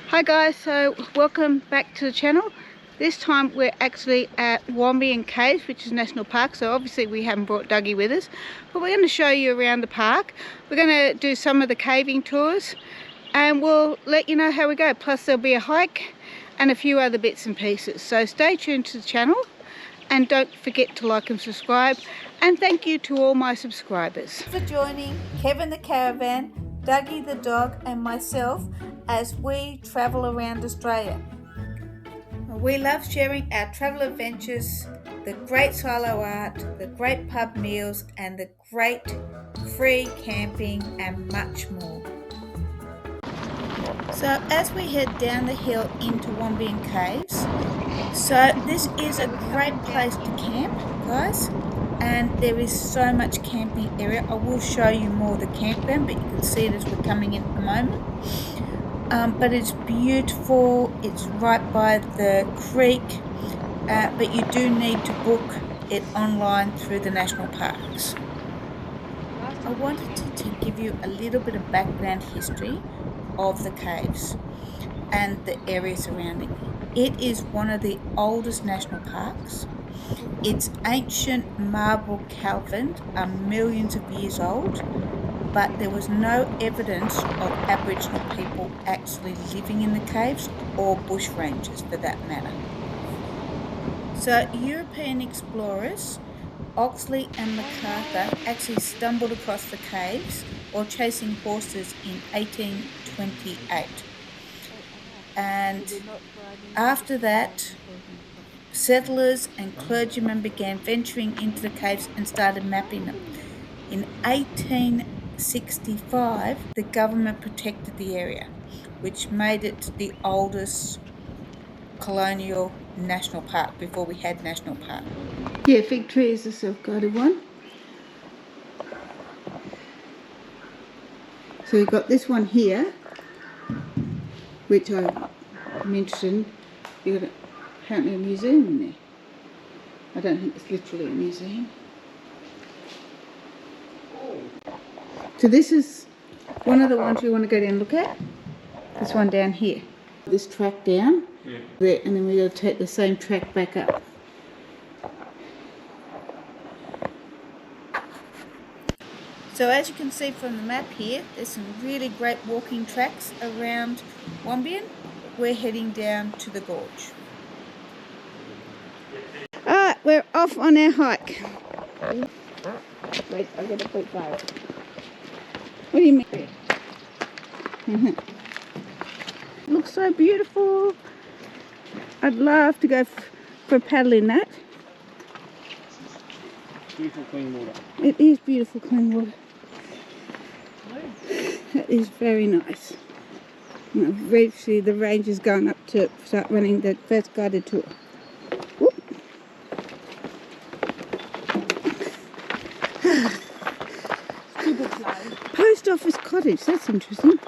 Hi guys, so welcome back to the channel. This time we're actually at Wombeyan Caves, which is National Park, so obviously we haven't brought Dougie with us, but we're going to show you around the park. We're going to do some of the caving tours and we'll let you know how we go, plus there'll be a hike and a few other bits and pieces, so stay tuned to the channel and don't forget to like and subscribe, and thank you to all my subscribers for joining Kevin the caravan, Dougie the dog and myself as we travel around Australia. We love sharing our travel adventures, the great silo art, the great pub meals and the great free camping and much more. So as we head down the hill into Wombeyan Caves, so this is a great place to camp, guys, and there is so much camping area. I will show you more of the campground, but you can see it as we're coming in at the moment. But it's beautiful, it's right by the creek, but you do need to book it online through the national parks. I wanted to give you a little bit of background history of the caves and the area surrounding. It is one of the oldest national parks. Its ancient marble caverns are millions of years old, but there was no evidence of Aboriginal people actually living in the caves, or bushrangers for that matter. So European explorers Oxley and MacArthur actually stumbled across the caves while chasing horses in 1828. And after that, settlers and clergymen began venturing into the caves and started mapping them. In 1865, the government protected the area, which made it the oldest colonial national park before we had national park. Yeah, fig tree is a self-guided one. So we've got this one here, which I'm interested in. You've got apparently a museum in there. I don't think it's literally a museum. So this is one of the ones we want to go down and look at. This one down here. This track down there, and then we're going to take the same track back up. So as you can see from the map here, there's some really great walking tracks around Wombeyan. We're heading down to the gorge. Alright, we're off on our hike. Wait, I've got to put fire. What do you mean? It looks so beautiful. I'd love to go for a paddle in that. Beautiful clean water. It is beautiful clean water. That is very nice. And eventually the range is going up to start running the first guided tour. Whoop. Post office cottage, that's interesting.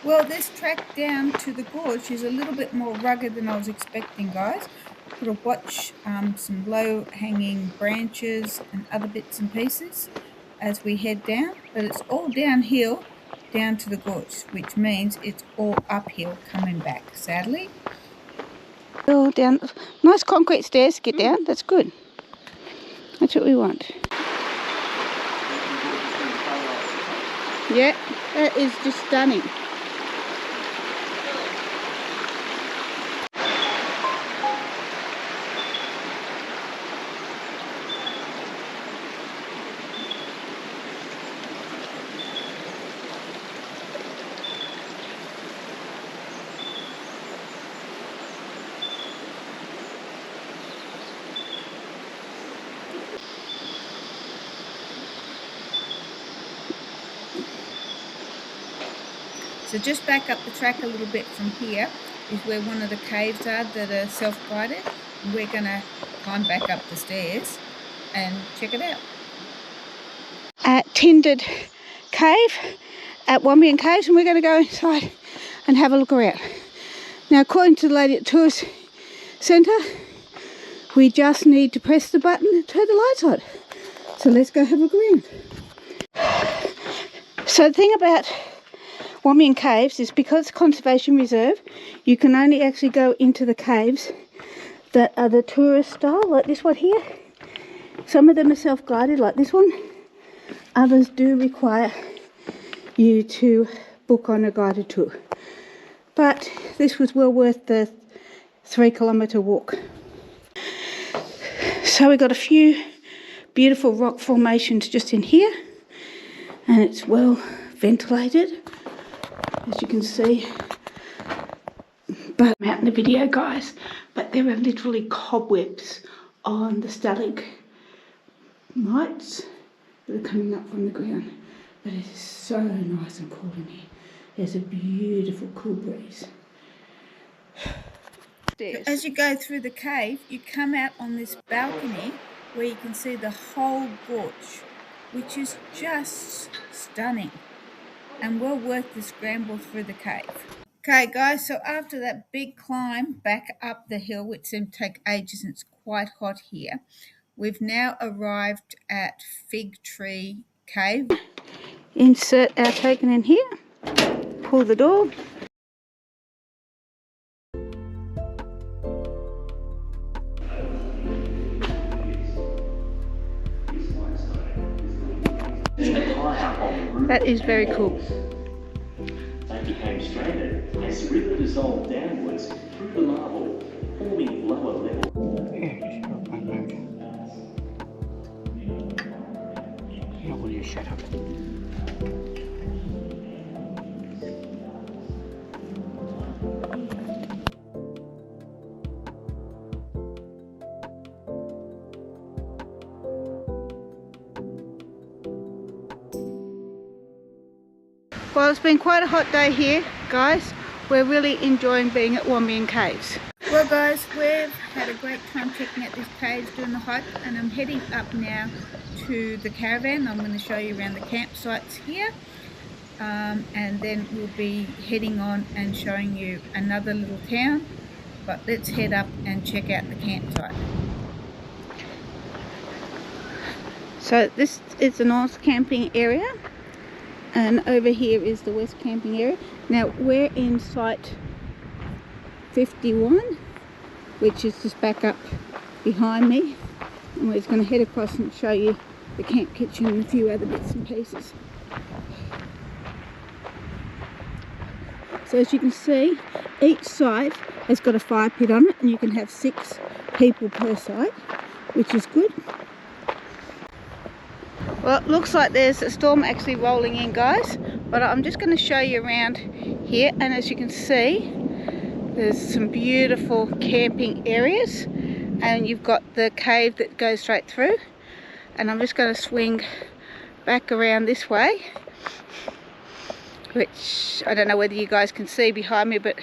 Well, this track down to the gorge is a little bit more rugged than I was expecting, guys. Got to watch some low-hanging branches and other bits and pieces as we head down, but it's all downhill down to the gorge, which means it's all uphill coming back, sadly. Oh, down, nice concrete stairs to get down, that's good. That's what we want. Yeah, that is just stunning. So just back up the track a little bit from here is where one of the caves are that are self-guided. And we're going to climb back up the stairs and check it out. At Tindered Cave at Wombeyan Caves, and we're going to go inside and have a look around. Now, according to the lady at Tours Centre, we just need to press the button and turn the lights on. So let's go have a look around. So the thing about Wombeyan Caves is because conservation reserve, you can only actually go into the caves that are the tourist style, like this one here. Some of them are self-guided, like this one. Others do require you to book on a guided tour. But this was well worth the 3-kilometre walk. So we've got a few beautiful rock formations just in here, and it's well ventilated, as you can see. But I'm out in the video, guys, but there are literally cobwebs on the stalagmites that are coming up from the ground. But it is so nice and cool in here. There's a beautiful cool breeze. As you go through the cave, you come out on this balcony where you can see the whole gorge, which is just stunning and well worth the scramble through the cave. Okay guys, so after that big climb back up the hill, which seemed to take ages and it's quite hot here, we've now arrived at Fig Tree Cave. Insert our token in here, pull the door. That is very cool. They became stranded as the river dissolved downwards through the marble, forming lower levels. Will you shut up? Well, it's been quite a hot day here, guys. We're really enjoying being at Wombeyan Caves. Well guys, we've had a great time checking out these caves, doing the hike, and I'm heading up now to the caravan. I'm going to show you around the campsites here, and then we'll be heading on and showing you another little town. But let's head up and check out the campsite. So this is the north camping area, and over here is the west camping area. Now we're in site 51, which is just back up behind me, and we're just going to head across and show you the camp kitchen and a few other bits and pieces. So as you can see, each site has got a fire pit on it, and you can have 6 people per site, which is good. Well, it looks like there's a storm actually rolling in, guys, but I'm just going to show you around here, and as you can see, there's some beautiful camping areas, and you've got the cave that goes straight through, and I'm just going to swing back around this way, which I don't know whether you guys can see behind me, but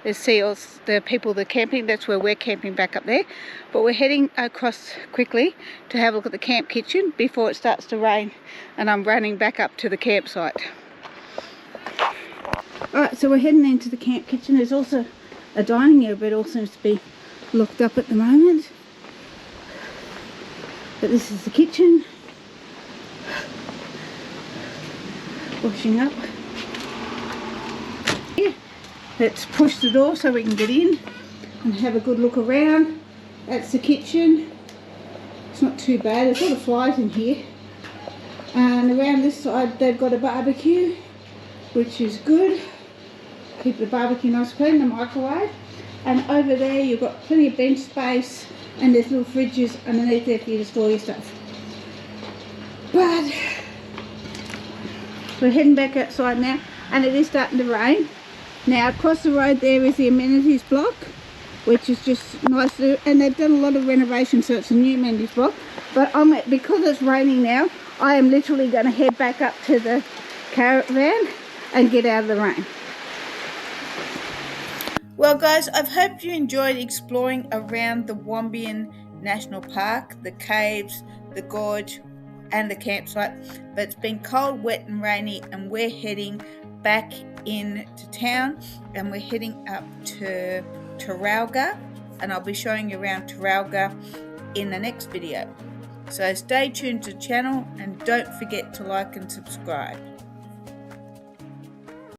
there's seals, the people that are camping. That's where we're camping, back up there. But we're heading across quickly to have a look at the camp kitchen before it starts to rain, and I'm running back up to the campsite. Alright, so we're heading into the camp kitchen. There's also a dining area, but it all seems to be locked up at the moment. But this is the kitchen. Washing up. Yeah. Let's push the door so we can get in and have a good look around. That's the kitchen. It's not too bad. There's a lot of flies in here. And around this side they've got a barbecue, which is good. Keep the barbecue nice clean, the microwave. And over there you've got plenty of bench space, and there's little fridges underneath there for you to store your stuff. But we're heading back outside now, and it is starting to rain. Now across the road there is the amenities block, which is just nice to do, and they've done a lot of renovation, so it's a new amenities block. But because it's raining now, I am literally going to head back up to the caravan and get out of the rain. Well guys, I've hoped you enjoyed exploring around the Wombeyan National Park, the caves, the gorge and the campsite. But it's been cold, wet and rainy, and we're heading back into town, and we're heading up to Taralga, and I'll be showing you around Taralga in the next video. So stay tuned to the channel, and don't forget to like and subscribe.